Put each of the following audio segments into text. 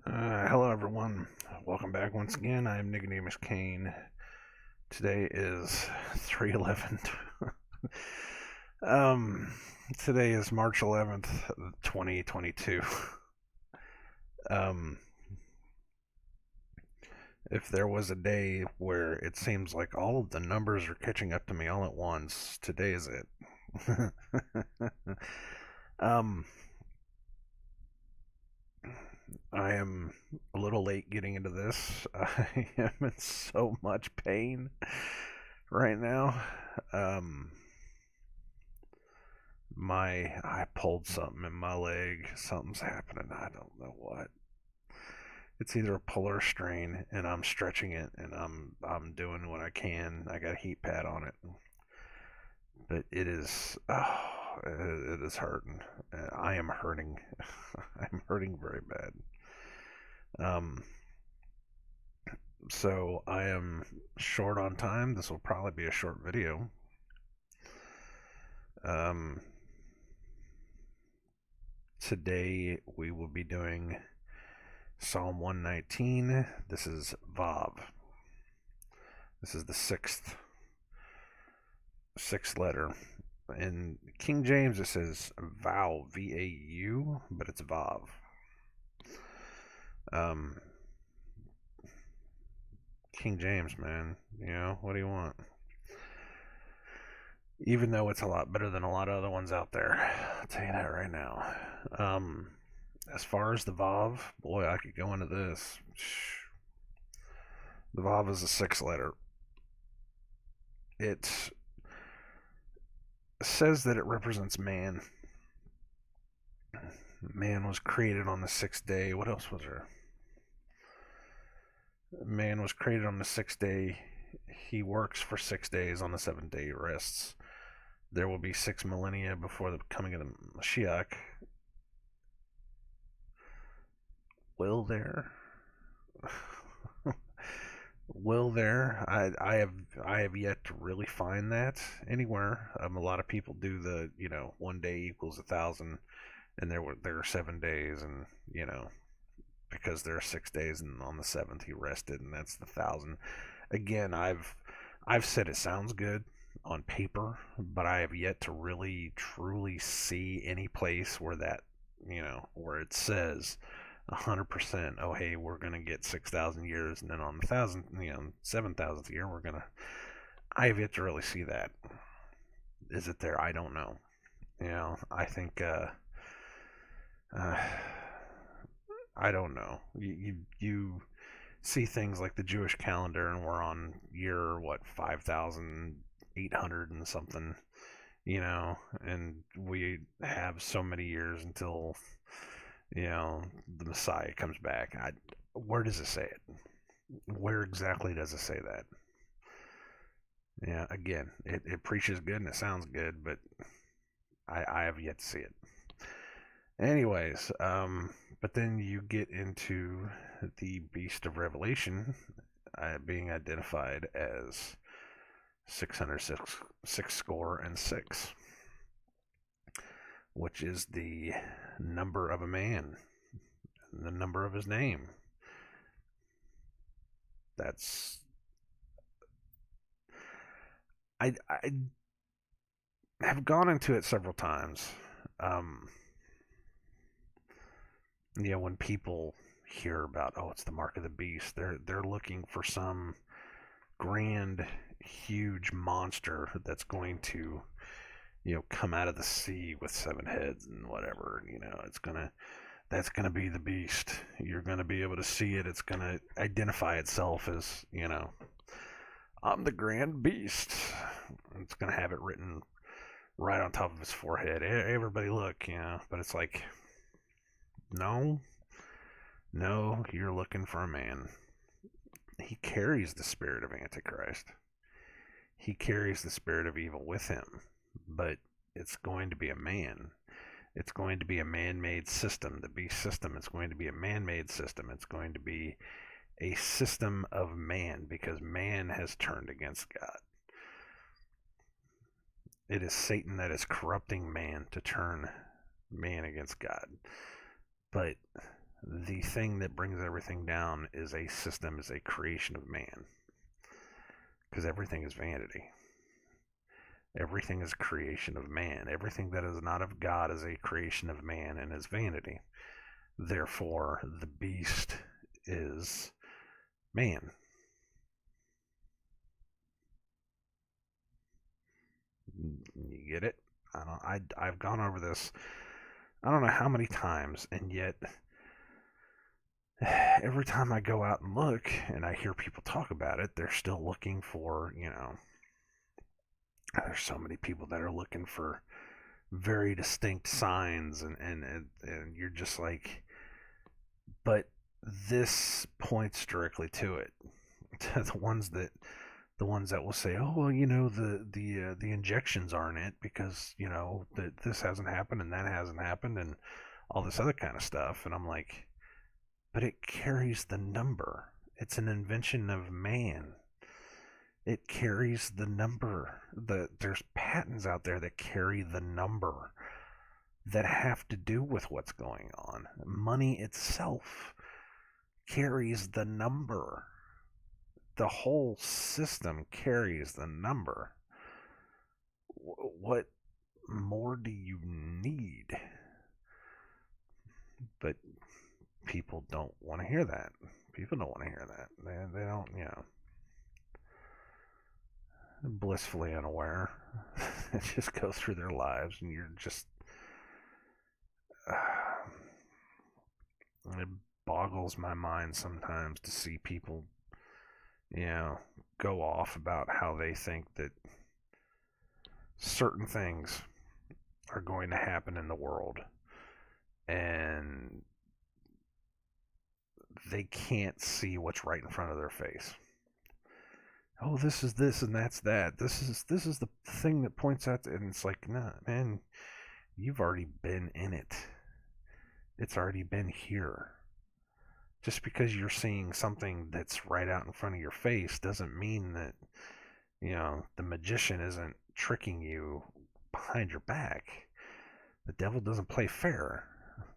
Hello, everyone. Welcome back once again. I'm Nicodemus Kane. Today is 3/11. um, Today is March 11th, 2022. Um, if there was a day where it seems like all of the numbers are catching up to me all at once, today is it. um, I am a little late getting into this. I am in so much pain right now. Um, I pulled something in my leg. Something's happening. I don't know what. It's either a pull or a strain, and I'm stretching it, and I'm doing what I can. I got a heat pad on it, but it is it is hurting. I am hurting. I'm hurting very bad. Um, so I am short on time. This will probably be a short video. Um, Today we will be doing Psalm 119. This is VAV. This is the sixth letter. In King James it says VAU, VAU, but it's VAV. Um, King James, man, what do you want? Even though it's a lot better than a lot of other ones out there, I'll tell you that right now. Um, as far as the VAV, boy, I could go into this. The VAV is a six letter. It says that it represents man. Man was created on the sixth day. What else was there? Man was created on the sixth day. He works for 6 days. On the seventh day, he rests. There will be 6 millennia before the coming of the Mashiach. Will there? Will there? I have yet to really find that anywhere. A lot of people do the 1 day equals 1,000, and there are 7 days, and because there are 6 days, and on the seventh he rested, and that's the 1,000. Again, I've said it sounds good on paper, but I have yet to really truly see any place where where it says 100%. Oh, hey, we're gonna get 6,000 years, and then on the 7,000th year, we're gonna. I have yet to really see that. Is it there? I don't know. I think. Uh, I don't know. You see things like the Jewish calendar, and we're on year what 5,800 and something, and we have so many years until the Messiah comes back. Where does it say it? Where exactly does it say that? Yeah, again, it preaches good and it sounds good, but I have yet to see it. Anyways, but then you get into the Beast of Revelation being identified as 606 six score and six, which is the number of a man, the number of his name. That's I have gone into it several times. Um, when people hear about, oh, it's the mark of the beast, they're looking for some grand, huge monster that's going to come out of the sea with seven heads and whatever. That's gonna be the beast. You're gonna be able to see it. It's gonna identify itself as I'm the grand beast. It's gonna have it written right on top of his forehead. Everybody look, But it's like, no, no, you're looking for a man. He carries the spirit of Antichrist. He carries the spirit of evil with him, but it's going to be a man. It's going to be a man-made system. The beast system is going to be a man-made system. It's going to be a system of man because man has turned against God. It is Satan that is corrupting man to turn man against God. But the thing that brings everything down is a system, is a creation of man. Because everything is vanity. Everything is a creation of man. Everything that is not of God is a creation of man and is vanity. Therefore, the beast is man. You get it? I've gone over this I don't know how many times, and yet every time I go out and look and I hear people talk about it, they're still looking for, there's so many people that are looking for very distinct signs, and you're just like, but this points directly to it. The ones that will say, oh well, the injections aren't it because that this hasn't happened and that hasn't happened and all this other kind of stuff, and I'm like, but it carries the number. It's an invention of man. It carries the number. There's patents out there that carry the number that have to do with what's going on. Money itself carries the number. The whole system carries the number. What more do you need? But people don't want to hear that. People don't want to hear that. They don't, blissfully unaware. They just go through their lives, and you're just. It boggles my mind sometimes to see people, go off about how they think that certain things are going to happen in the world, and they can't see what's right in front of their face. Oh, this is this and that's that. This is the thing that points out, and it's like, nah, man, you've already been in it. It's already been here. Just because you're seeing something that's right out in front of your face doesn't mean that, the magician isn't tricking you behind your back. The devil doesn't play fair.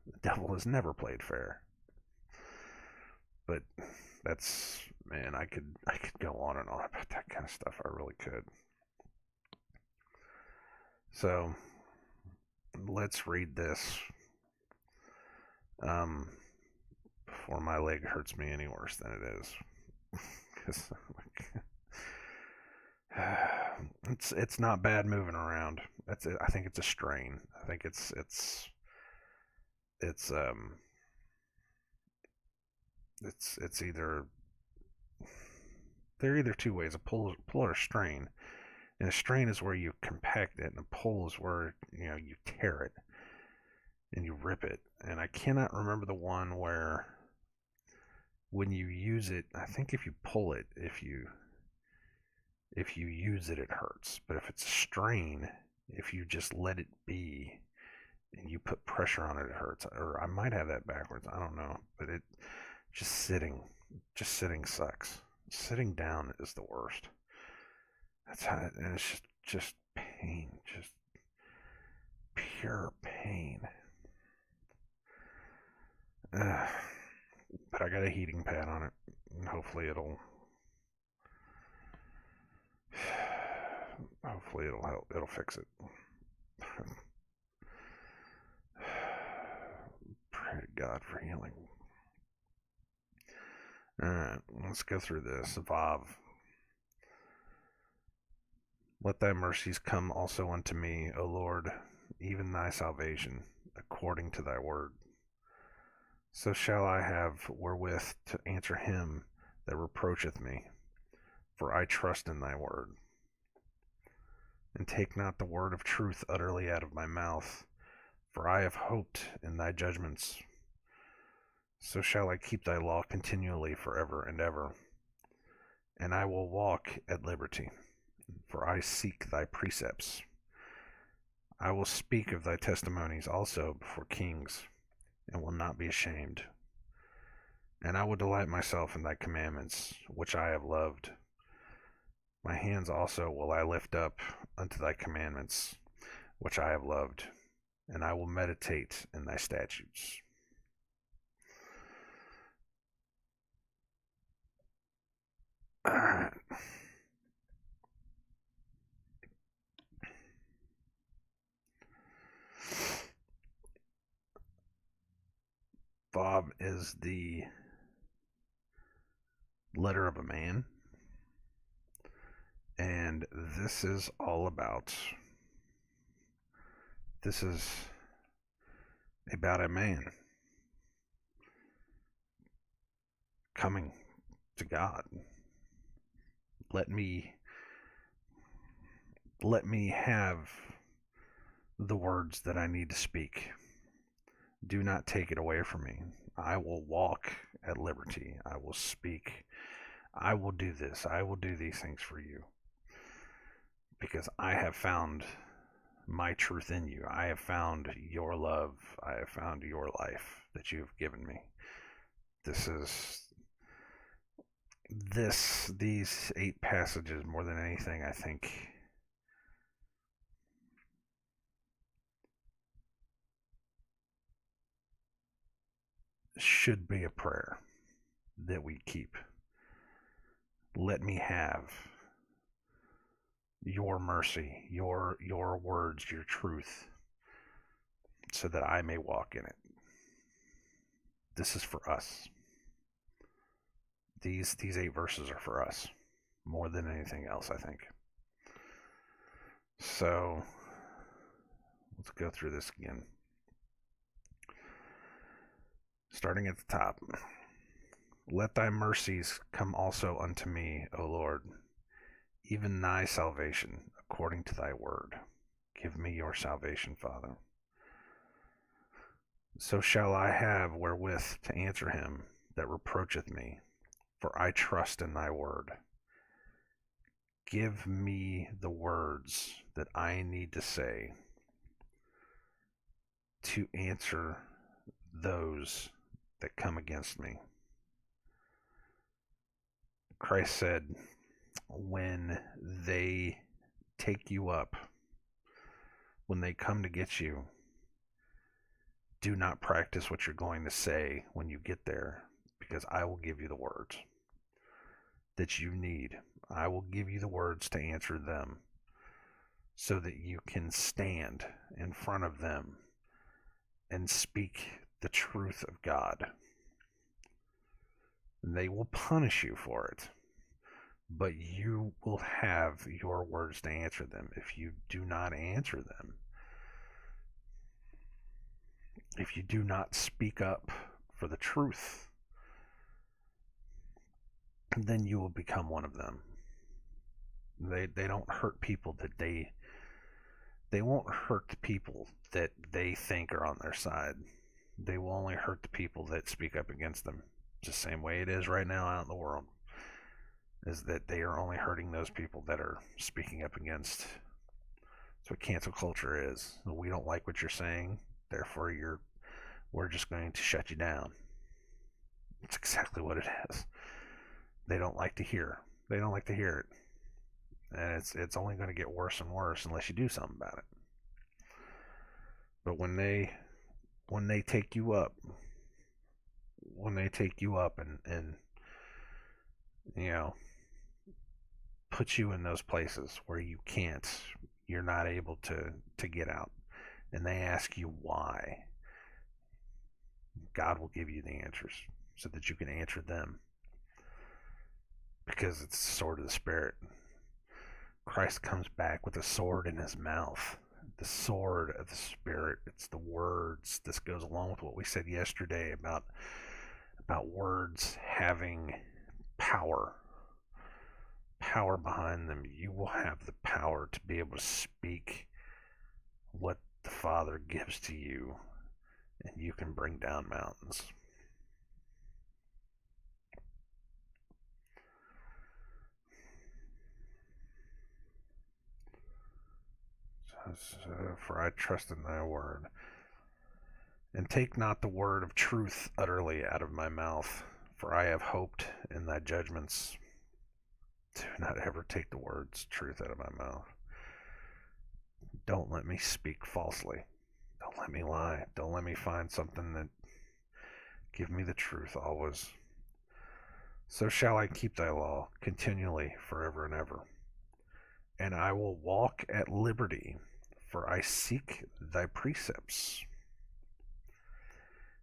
The devil has never played fair. But that's, man, I could go on and on about that kind of stuff. I really could. So let's read this before my leg hurts me any worse than it is. Because it's not bad moving around. That's it. I think it's a strain. I think it's either, there are either two ways: a pull or a strain. And a strain is where you compact it, and a pull is where you tear it and you rip it. And I cannot remember the one where when you use it, I think if you pull it, if you use it, it hurts. But if it's a strain, if you just let it be and you put pressure on it, it hurts. Or I might have that backwards. I don't know. But it just sitting sucks. Sitting down is the worst. That's how, and it's just pain, just pure pain. But I got a heating pad on it, and hopefully it'll help. It'll fix it. Pray to God for healing. Alright, let's go through this. VAV. Let thy mercies come also unto me, O Lord, even thy salvation, according to thy word. So shall I have wherewith to answer him that reproacheth me, for I trust in thy word. And take not the word of truth utterly out of my mouth, for I have hoped in thy judgments. So shall I keep thy law continually forever and ever, and I will walk at liberty, for I seek thy precepts. I will speak of thy testimonies also before kings, and will not be ashamed. And I will delight myself in thy commandments, which I have loved. My hands also will I lift up unto thy commandments, which I have loved, and I will meditate in thy statutes. VAV is the letter of a man, and this is all about. This is about a man coming to God. Let me let me have the words that I need to speak. Do not take it away from me. I will walk at liberty. I will speak. I will do this. I will do these things for you because I have found my truth in you. I have found your love. I have found your life that you have given me. This is these 8 passages more than anything, I think, should be a prayer that we keep. Let me have your mercy, your words, your truth, so that I may walk in it. This is for us. These 8 verses are for us more than anything else, I think. So let's go through this again. Starting at the top. Let thy mercies come also unto me, O Lord, even thy salvation, according to thy word. Give me your salvation, Father. So shall I have wherewith to answer him that reproacheth me, for I trust in thy word. Give me the words that I need to say to answer those that come against me. Christ said, when they take you up, when they come to get you, do not practice what you're going to say when you get there, because I will give you the words that you need. I will give you the words to answer them so that you can stand in front of them and speak the truth of God. They will punish you for it, but you will have your words to answer them. If you do not answer them, if you do not speak up for the truth, then you will become one of them. They don't hurt people that they won't hurt the people that they think are on their side. They will only hurt the people that speak up against them. It's the same way it is right now out in the world, is that they are only hurting those people that are speaking up against. That's what cancel culture is. We don't like what you're saying, therefore we're just going to shut you down. It's exactly what it is. They don't like to hear. They don't like to hear it. And it's only going to get worse and worse unless you do something about it. But when they take you up, and you know, put you in those places where you're not able to get out, and they ask you why, God will give you the answers so that you can answer them, because it's the sword of the Spirit. Christ comes back with a sword in his mouth, the sword of the Spirit. It's the words. This goes along with what we said yesterday about words having power behind them. You will have the power to be able to speak what the Father gives to you, and you can bring down mountains. For I trust in thy word. And take not the word of truth utterly out of my mouth, for I have hoped in thy judgments. Do not ever take the words truth out of my mouth. Don't let me speak falsely. Don't let me lie. Don't let me find something that give me the truth always. So shall I keep thy law continually forever and ever. And I will walk at liberty, for I seek thy precepts.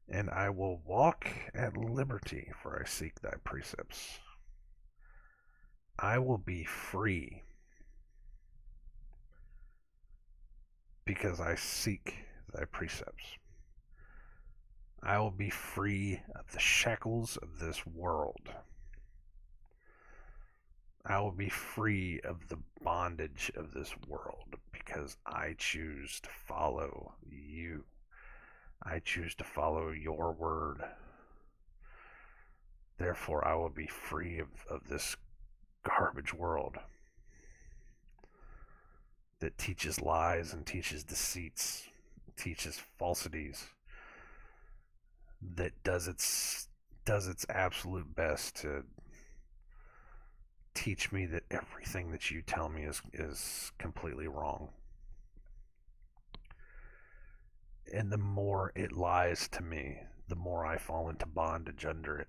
And I will walk at liberty, for I seek thy precepts. I will be free because I seek thy precepts. I will be free of the shackles of this world. I will be free of the bondage of this world because I choose to follow you. I choose to follow your word. Therefore, I will be free of this garbage world that teaches lies and teaches deceits, teaches falsities, that does its absolute best to teach me that everything that you tell me is completely wrong. And the more it lies to me, the more I fall into bondage under it.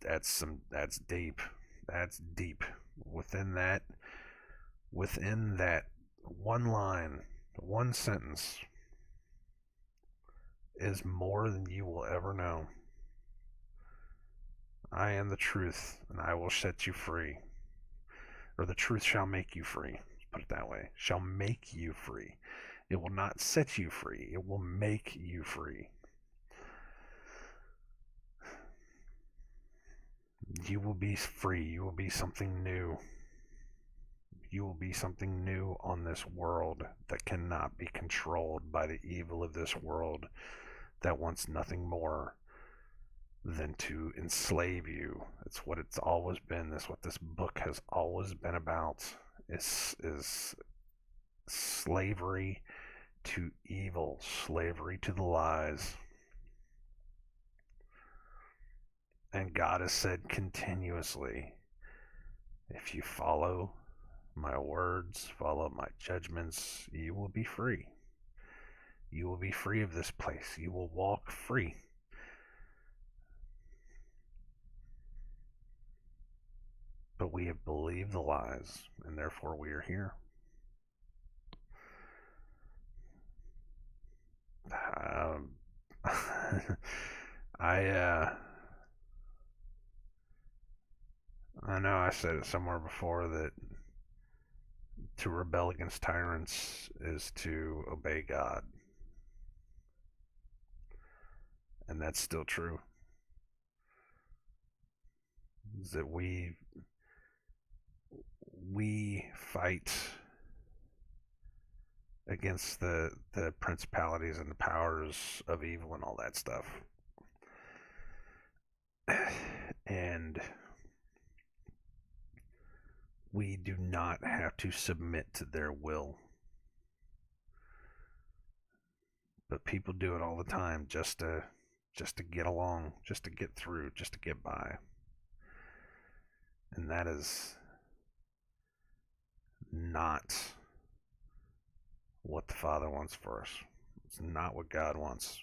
That's deep. That's deep. Within that one line, one sentence is more than you will ever know. I am the truth, and I will set you free. Or the truth shall make you free. Let's put it that way. Shall make you free. It will not set you free. It will make you free. You will be free. You will be something new. You will be something new on this world that cannot be controlled by the evil of this world that wants nothing more than to enslave you. It's what it's always been. That's what this book has always been about. Is slavery to evil, slavery to the lies. And God has said continuously, if you follow my words, follow my judgments, you will be free. You will be free of this place. You will walk free. But we have believed the lies, and therefore we are here. I I know I said it somewhere before that to rebel against tyrants is to obey God, and that's still true. Is that we fight against the principalities and the powers of evil and all that stuff. And we do not have to submit to their will. But people do it all the time just to get along, just to get through, just to get by. And that is not what the Father wants for us. It's not what God wants.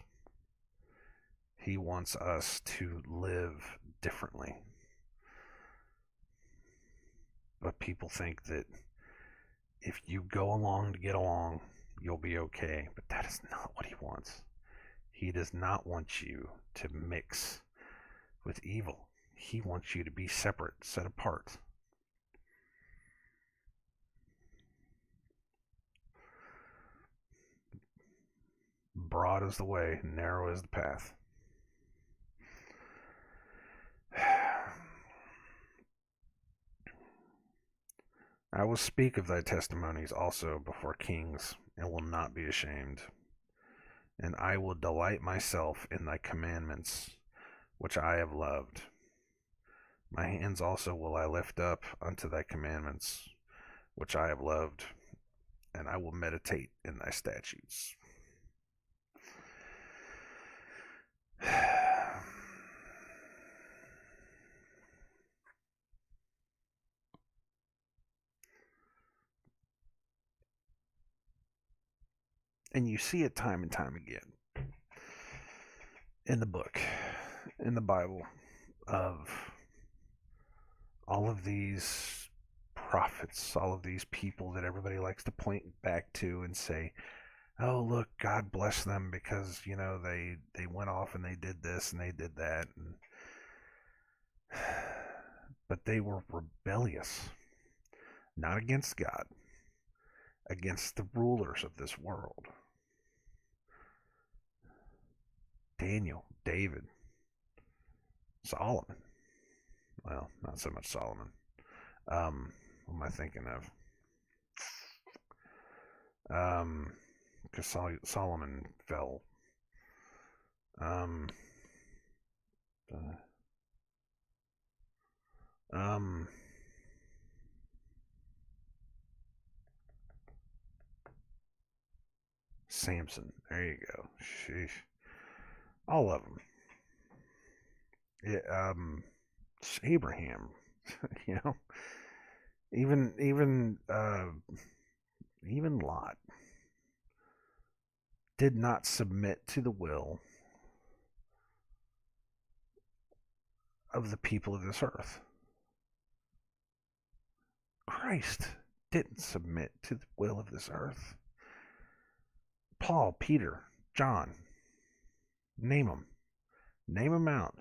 He wants us to live differently. But people think that if you go along to get along, you'll be okay. But that is not what he wants. He does not want you to mix with evil. He wants you to be separate, set apart. Broad is the way, narrow is the path. I will speak of thy testimonies also before kings, and will not be ashamed. And I will delight myself in thy commandments, which I have loved. My hands also will I lift up unto thy commandments, which I have loved, and I will meditate in thy statutes. And you see it time and time again in the book, in the Bible, of all of these prophets, all of these people that everybody likes to point back to and say, oh look, God bless them because they went off and they did this and they did that, and but they were rebellious, not against God, against the rulers of this world. Daniel, David, Solomon. Well, not so much Solomon. What am I thinking of? Because Solomon fell. Um, uh, um, Samson. There you go. Sheesh. All of them. Yeah, Abraham. you know, even Lot did not submit to the will of the people of this earth. Christ didn't submit to the will of this earth. Paul, Peter, John, name them. Name them out.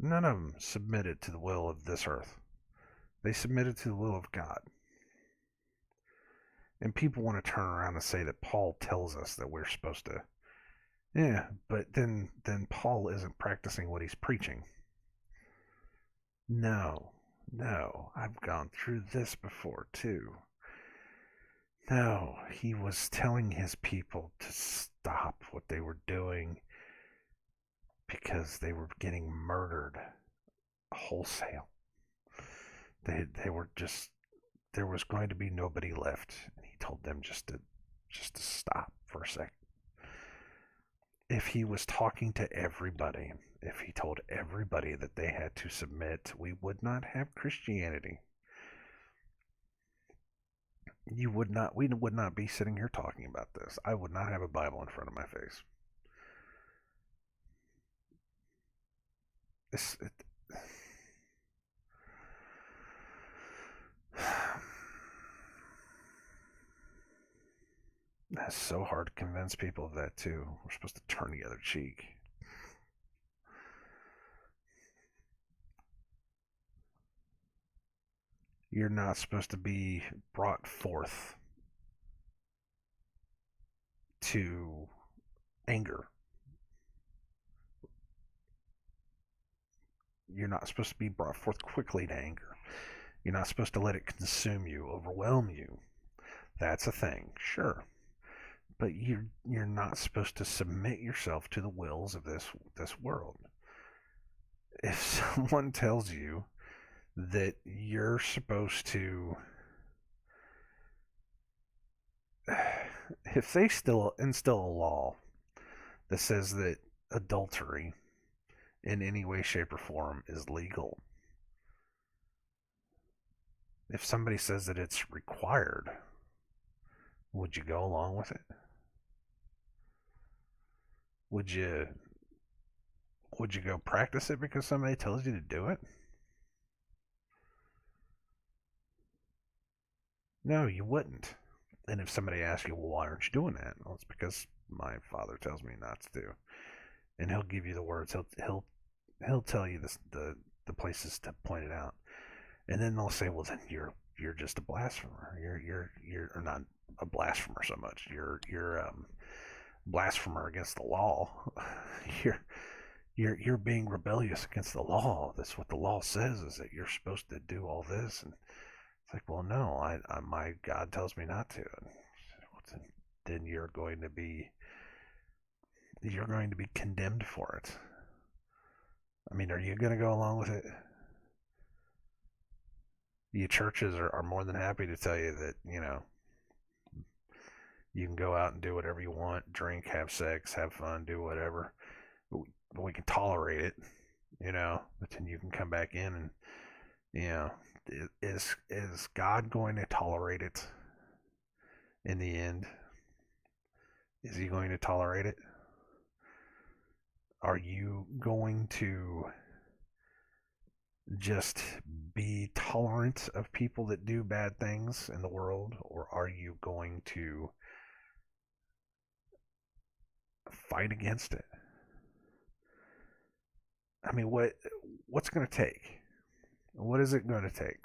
None of them submitted to the will of this earth. They submitted to the will of God. And people want to turn around and say that Paul tells us that we're supposed to. Yeah, but then Paul isn't practicing what he's preaching. No, no, I've gone through this before too. No, he was telling his people to stop what they were doing because they were getting murdered wholesale. They were just, there was going to be nobody left, and he told them just to stop for a second. If he was talking to everybody, if he told everybody that they had to submit, we would not have Christianity. We would not be sitting here talking about this. I would not have a Bible in front of my face. This, it, that's so hard to convince people of that too. We're supposed to turn the other cheek. You're not supposed to be brought forth to anger. You're not supposed to be brought forth quickly to anger. You're not supposed to let it consume you, overwhelm you. That's a thing, sure. But you're not supposed to submit yourself to the wills of this world. If someone tells you that you're supposed to, if they still instill a law that says that adultery in any way, shape, or form is legal, if somebody says that it's required, would you go along with it? Would you go practice it because somebody tells you to do it? No, you wouldn't. And if somebody asks you, well, why aren't you doing that? Well, it's because my father tells me not to do. And he'll give you the words. He'll tell you the places to point it out. And then they'll say, well, then you're just a blasphemer. You're or not a blasphemer so much. You're blasphemer against the law. you're you're being rebellious against the law. That's what the law says, is that you're supposed to do all this. And it's like, well, no, my God tells me not to. And then you're going to be condemned for it. I mean, are you going to go along with it? You churches are more than happy to tell you that, you can go out and do whatever you want, drink, have sex, have fun, do whatever. But we can tolerate it, but then you can come back in and, you know, is God going to tolerate it in the end? Is he going to tolerate it? Are you going to just be tolerant of people that do bad things in the world, or are you going to fight against it. I mean, what's going to take? What is it going to take?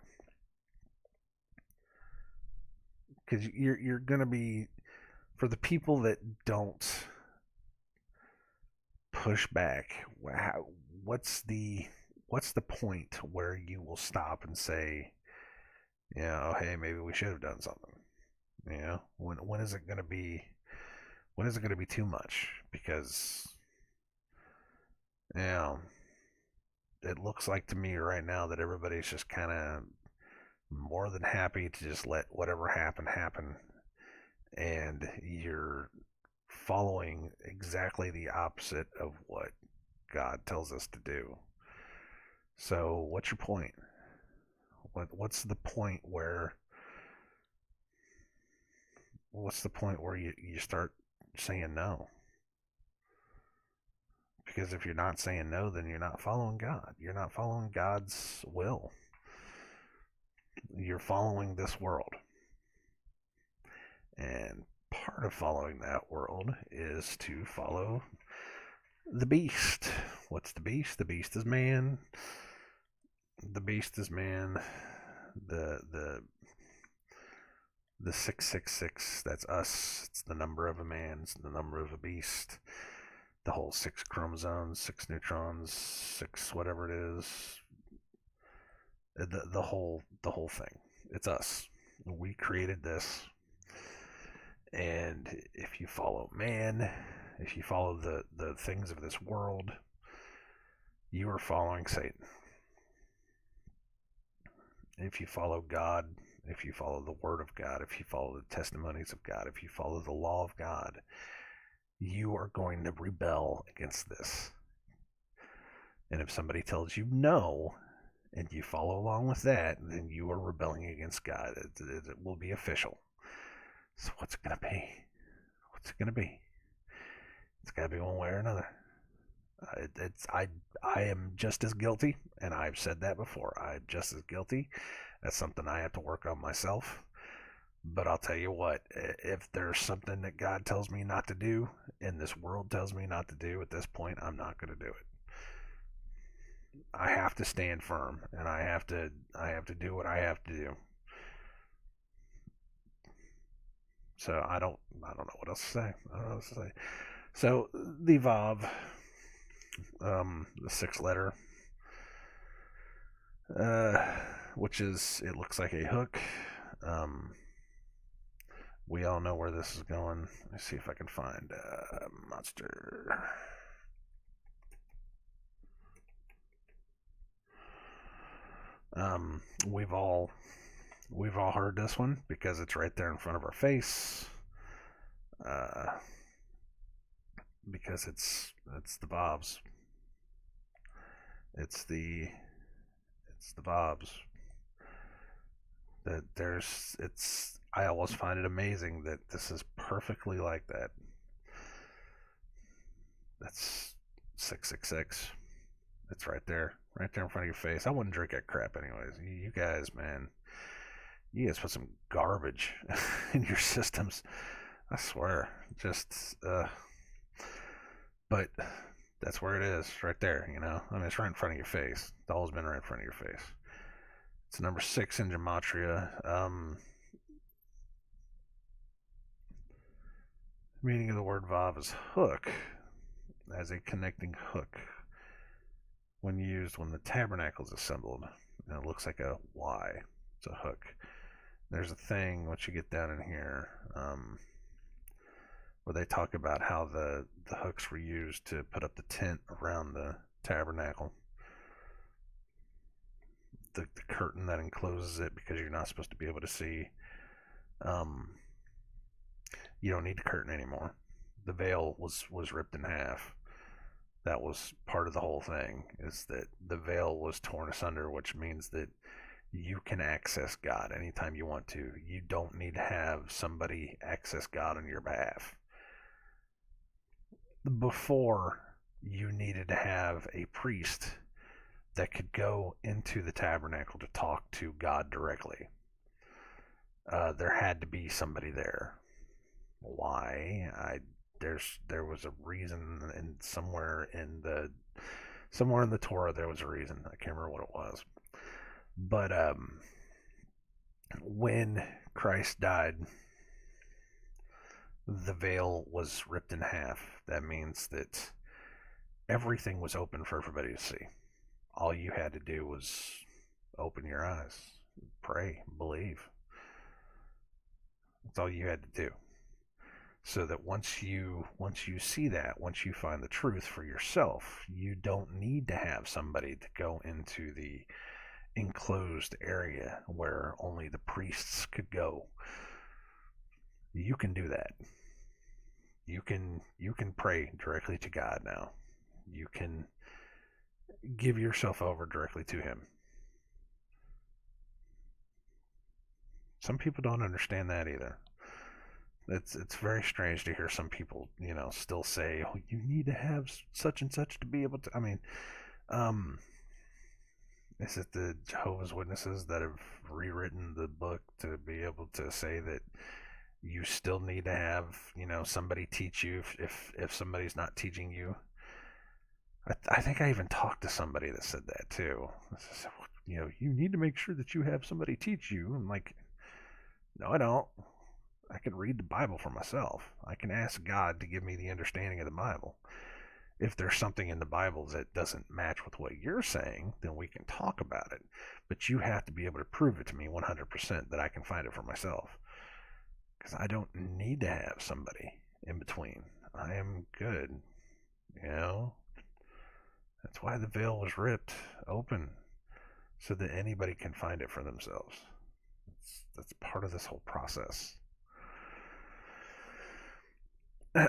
Because you're going to be, for the people that don't push back. What's the what's the point where you will stop and say, oh, hey, maybe we should have done something? When is it going to be? When is it going to be too much? Because you know, it looks like to me right now that everybody's just kind of more than happy to just let whatever happen, and you're following exactly the opposite of what God tells us to do. So, what's your point? What's the point where you start saying no? Because if you're not saying no, then you're not following God. You're not following God's will. You're following this world. And part of following that world is to follow the beast. What's the beast? The beast is man. The beast is man. The 666, that's us. It's the number of a man. It's the number of a beast. The whole 6 chromosomes, 6 neutrons, 6 whatever it is. The whole thing. It's us. We created this. And if you follow man, if you follow the things of this world, you are following Satan. If you follow God, if you follow the Word of God, if you follow the testimonies of God, if you follow the law of God, you are going to rebel against this. And if somebody tells you no, and you follow along with that, then you are rebelling against God. It will be official. So what's it going to be? What's it going to be? It's got to be one way or another. I am just as guilty, and I've said that before. I'm just as guilty. That's something I have to work on myself. But I'll tell you what, if there's something that God tells me not to do, and this world tells me not to do, at this point, I'm not going to do it. I have to stand firm, and I have to do what I have to do. So I don't know what else to say. I don't know what else to say. So the VAV, the 6 letter, which is, it looks like a hook. We all know where this is going. Let's see if I can find monster. We've all heard this one because it's right there in front of our face. Because it's the VAVs. It's the VAVs. That I always find it amazing that this is perfectly like that. That's 666. It's right there in front of your face. I wouldn't drink that crap anyways. You guys, man, you guys put some garbage in your systems. I swear. Just, but that's where it is, right there, I mean, it's right in front of your face. It's always been right in front of your face. It's number 6 in gematria. Meaning of the word VAV is hook, as a connecting hook. When used when the tabernacle is assembled, and it looks like a Y. It's a hook. There's a thing once you get down in here, where they talk about how the hooks were used to put up the tent around the tabernacle. The curtain that encloses it, because you're not supposed to be able to see. You don't need the curtain anymore. The veil was ripped in half. That was part of the whole thing, is that the veil was torn asunder, which means that you can access God anytime you want to. You don't need to have somebody access God on your behalf. Before, you needed to have a priest that could go into the tabernacle to talk to God directly. There had to be somebody there. Why? I there was a reason, and somewhere in the Torah there was a reason. I can't remember what it was. But when Christ died, the veil was ripped in half. That means that everything was open for everybody to see. All you had to do was open your eyes, pray, believe. That's all you had to do. So that once you see that, once you find the truth for yourself, you don't need to have somebody to go into the enclosed area where only the priests could go. You can do that. You can pray directly to God now. You can give yourself over directly to him. Some people don't understand that either. It's very strange to hear some people, still say, "Oh, you need to have such and such to be able to." I mean, um, is it the Jehovah's Witnesses that have rewritten the book to be able to say that you still need to have, somebody teach you if somebody's not teaching you? I think I even talked to somebody that said that too. You need to make sure that you have somebody teach you. I'm like, no, I don't. I can read the Bible for myself. I can ask God to give me the understanding of the Bible. If there's something in the Bible that doesn't match with what you're saying, then we can talk about it. But you have to be able to prove it to me 100% that I can find it for myself. Because I don't need to have somebody in between. I am good. That's why the veil was ripped open, so that anybody can find it for themselves. That's part of this whole process. So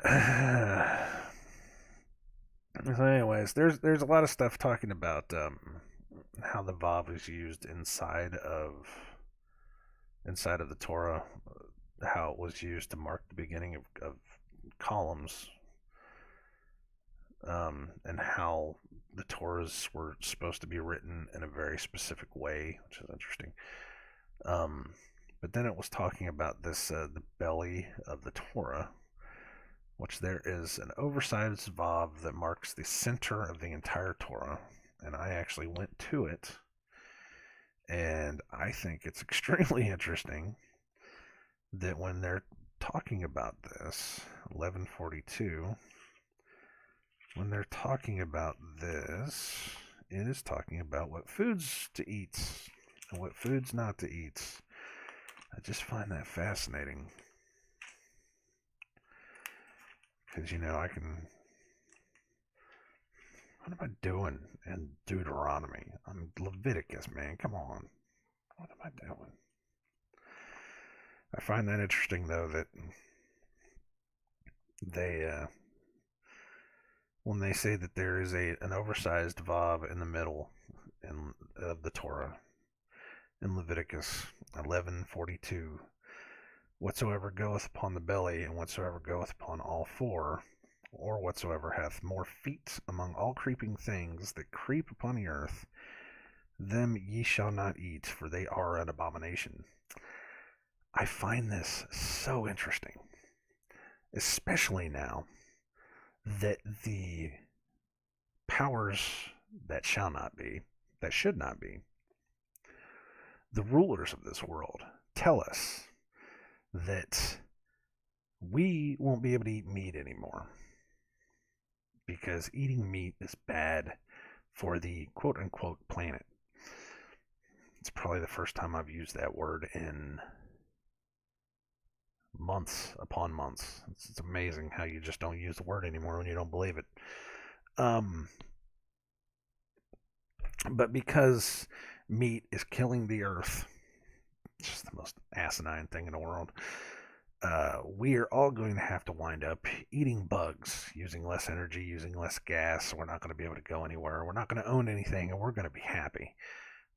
anyways, there's a lot of stuff talking about how the VAV is used inside of the Torah, how it was used to mark the beginning of columns, and how the Torahs were supposed to be written in a very specific way, which is interesting. But then it was talking about this the belly of the Torah, which there is an oversized VAV that marks the center of the entire Torah, and I actually went to it, and I think it's extremely interesting that when they're talking about this, 1142, when they're talking about this, it is talking about what foods to eat and what foods not to eat. I just find that fascinating. Because, I can... What am I doing in Deuteronomy? I'm Leviticus, man. Come on. What am I doing? I find that interesting, though, that they... when they say that there is an oversized VAV in the middle of the Torah, in Leviticus 11:42, whatsoever goeth upon the belly, and whatsoever goeth upon all four, or whatsoever hath more feet among all creeping things that creep upon the earth, them ye shall not eat, for they are an abomination. I find this so interesting, especially now that the powers that shall not be, that should not be, the rulers of this world tell us that we won't be able to eat meat anymore because eating meat is bad for the quote-unquote planet. It's probably the first time I've used that word in months upon months. It's amazing how you just don't use the word anymore when you don't believe it. But because meat is killing the earth, it's just the most asinine thing in the world, we are all going to have to wind up eating bugs, using less energy, using less gas. We're not going to be able to go anywhere. We're not going to own anything, and we're going to be happy.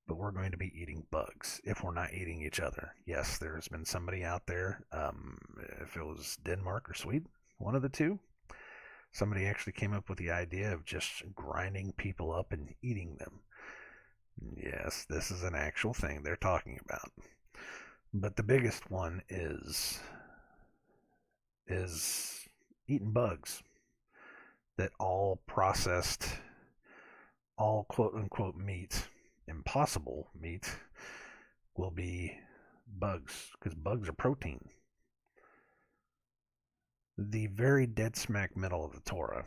But we're going to be eating bugs if we're not eating each other. Yes, there's been somebody out there, if it was Denmark or Sweden, one of the two, somebody actually came up with the idea of just grinding people up and eating them. Yes, this is an actual thing they're talking about. But the biggest one is eating bugs. That all processed, all quote unquote meat, impossible meat, will be bugs, because bugs are protein. The very dead smack middle of the Torah,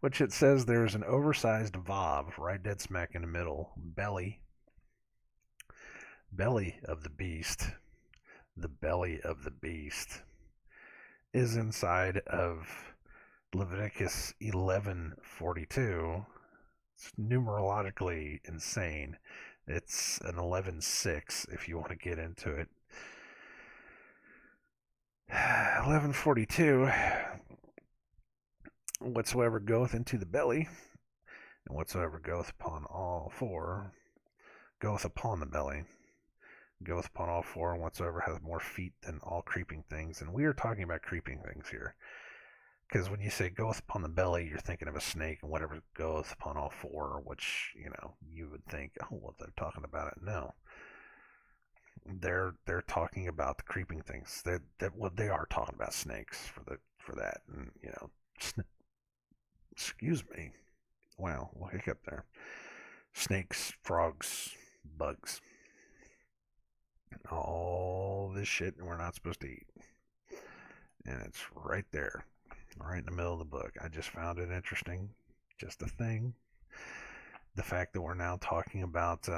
which it says there's an oversized VAV right dead smack in the middle, belly of the beast. The belly of the beast is inside of Leviticus 11:42. It's numerologically insane. It's an 11:6 if you want to get into it. 11:42. Whatsoever goeth into the belly, and whatsoever goeth upon all four, goeth upon the belly, goeth upon all four, and whatsoever hath more feet than all creeping things. And we are talking about creeping things here. Because when you say goeth upon the belly, you're thinking of a snake, and whatever goeth upon all four, which, you would think, oh, well, they're talking about it. No. They're talking about the creeping things. They are talking about snakes for that. And, excuse me. Wow, we'll hiccup there. Snakes, frogs, bugs. All this shit we're not supposed to eat. And it's right there. Right in the middle of the book. I just found it interesting. Just a thing. The fact that we're now talking about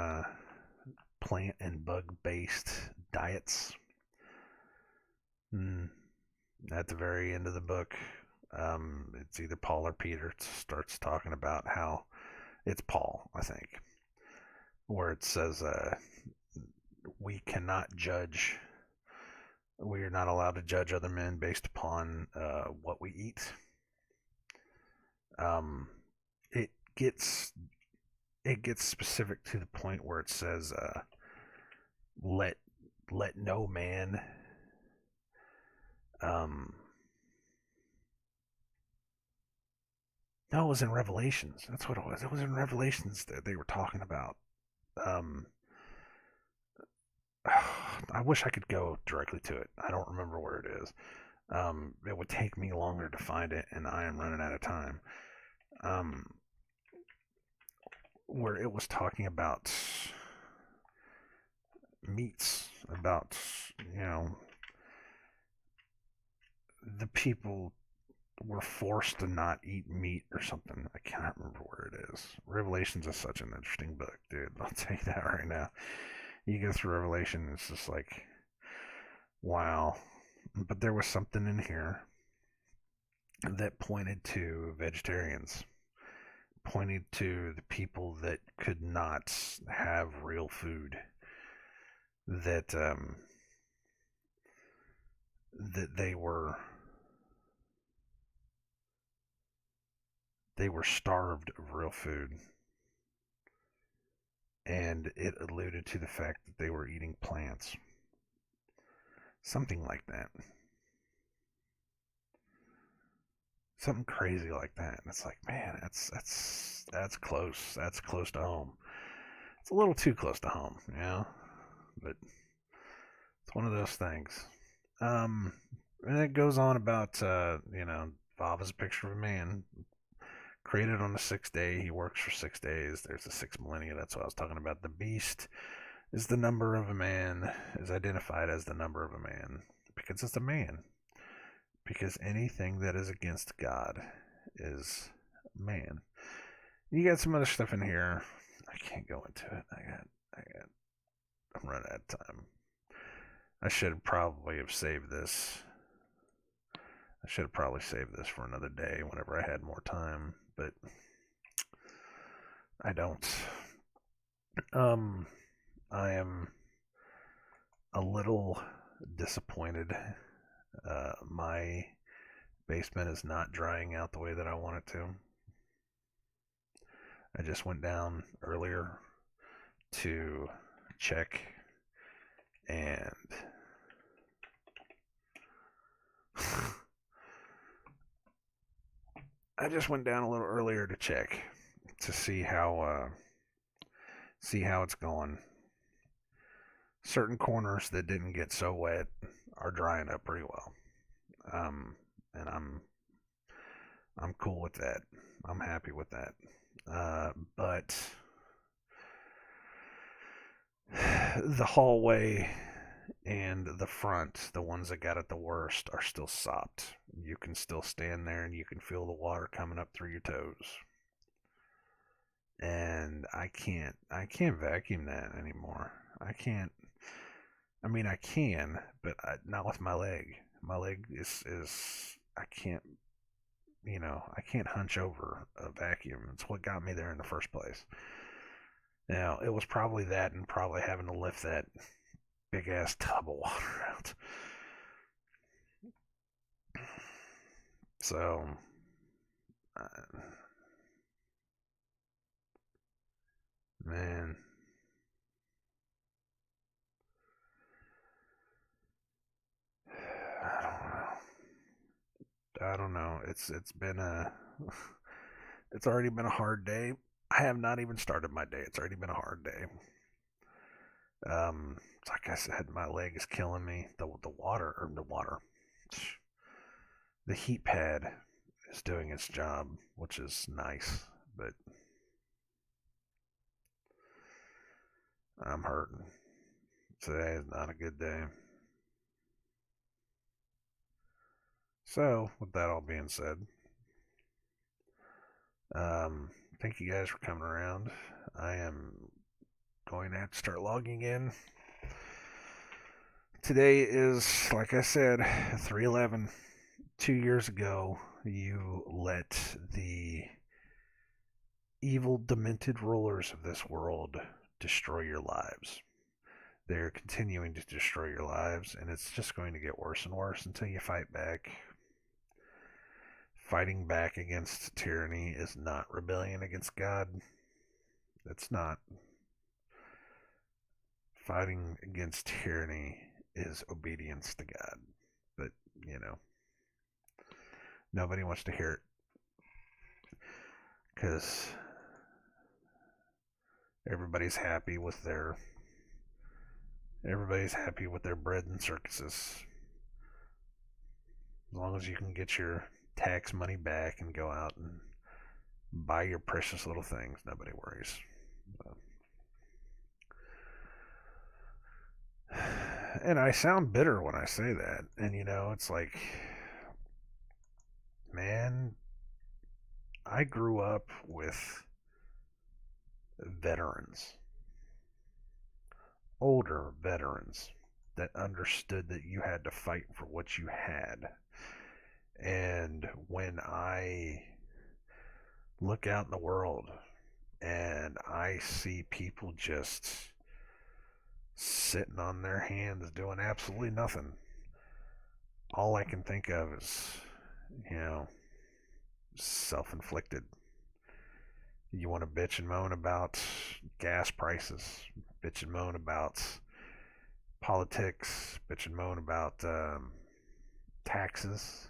plant and bug-based diets. At the very end of the book, it's either Paul or Peter starts talking about how it's Paul, I think, where it says we cannot judge. We are not allowed to judge other men based upon what we eat. It gets specific to the point where it says, "Let no man." No, it was in Revelations. That's what it was. It was in Revelations that they were talking about. I wish I could go directly to it. I don't remember where it is. It would take me longer to find it, and I am running out of time. Where it was talking about meats, about, the people were forced to not eat meat or something. I can't remember where it is. Revelations is such an interesting book, dude. I'll tell you that right now. You go through Revelation, it's just like, wow. But there was something in here that pointed to vegetarians, pointed to the people that could not have real food, that they were starved of real food. And it alluded to the fact that they were eating plants. Something like that. Something crazy like that. And it's like, man, that's close. That's close to home. It's a little too close to home, but it's one of those things. And it goes on about, VAV is a picture of a man created on the sixth day. He works for 6 days. There's the 6 millennia. That's what I was talking about. The beast is the number of a man, is identified as the number of a man because it's a man. Because anything that is against God is man. You got some other stuff in here. I can't go into it. I'm running out of time. I should probably have saved this. I should have probably saved this for another day whenever I had more time, but I don't. I am a little disappointed. My basement is not drying out the way that I want it to. I just went down earlier to check, and I just went down a little earlier to check to see how it's going. Certain corners that didn't get so wet are drying up pretty well. And I'm cool with that. I'm happy with that. But the hallway and the front, the ones that got it the worst, are still sopped. You can still stand there and you can feel the water coming up through your toes. And I can't vacuum that anymore. I can't. I mean, I can, but not with my leg. My leg is I can't. I can't hunch over a vacuum. It's what got me there in the first place. Now, it was probably that and probably having to lift that big ass tub of water out. So, uh, man, I don't know. I don't know. It's been a it's already been a hard day. I have not even started my day. It's already been a hard day. Like I said, my leg is killing me. The heat pad is doing its job, which is nice, but I'm hurting. Today is not a good day. So, with that all being said, thank you guys for coming around. I am going to have to start logging in. Today is, like I said, 311. 2 years ago, you let the evil, demented rulers of this world destroy your lives. They're continuing to destroy your lives, and it's just going to get worse and worse until you fight back. Fighting back against tyranny is not rebellion against God. It's not. Fighting against tyranny is obedience to God. But, you know, nobody wants to hear it because everybody's happy with their bread and circuses. As long as you can get your tax money back and go out and buy your precious little things, nobody worries. And I sound bitter when I say that. And it's like, man, I grew up with veterans, older veterans that understood that you had to fight for what you had. And when I look out in the world and I see people just sitting on their hands doing absolutely nothing, all I can think of is, you know, self inflicted. You want to bitch and moan about gas prices, bitch and moan about politics, bitch and moan about taxes.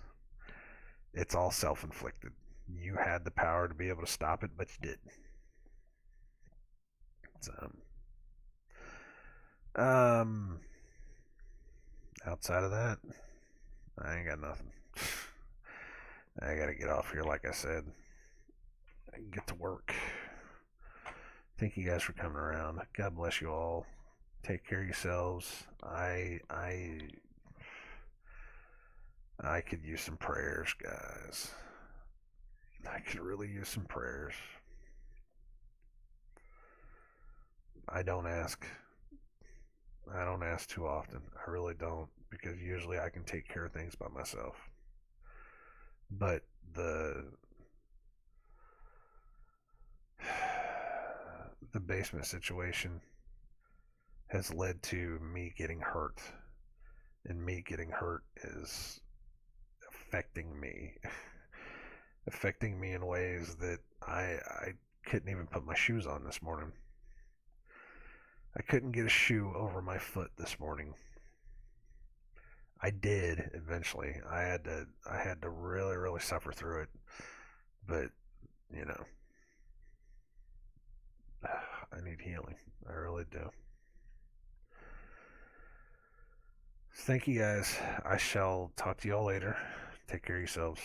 It's all self inflicted. You had the power to be able to stop it, but you didn't. So, um, outside of that, I ain't got nothing. I gotta get off here, like I said. I can get to work. Thank you guys for coming around. God bless you all. Take care of yourselves. I could use some prayers, guys. I could really use some prayers. I don't ask. I don't ask too often. I really don't, because usually I can take care of things by myself. But the basement situation has led to me getting hurt, and me getting hurt is affecting me, affecting me in ways that I couldn't even put my shoes on this morning. I couldn't get a shoe over my foot this morning. I did eventually. I had to really really suffer through it, but you know, I need healing. I really do. Thank you guys. I shall talk to y'all later. Take care of yourselves.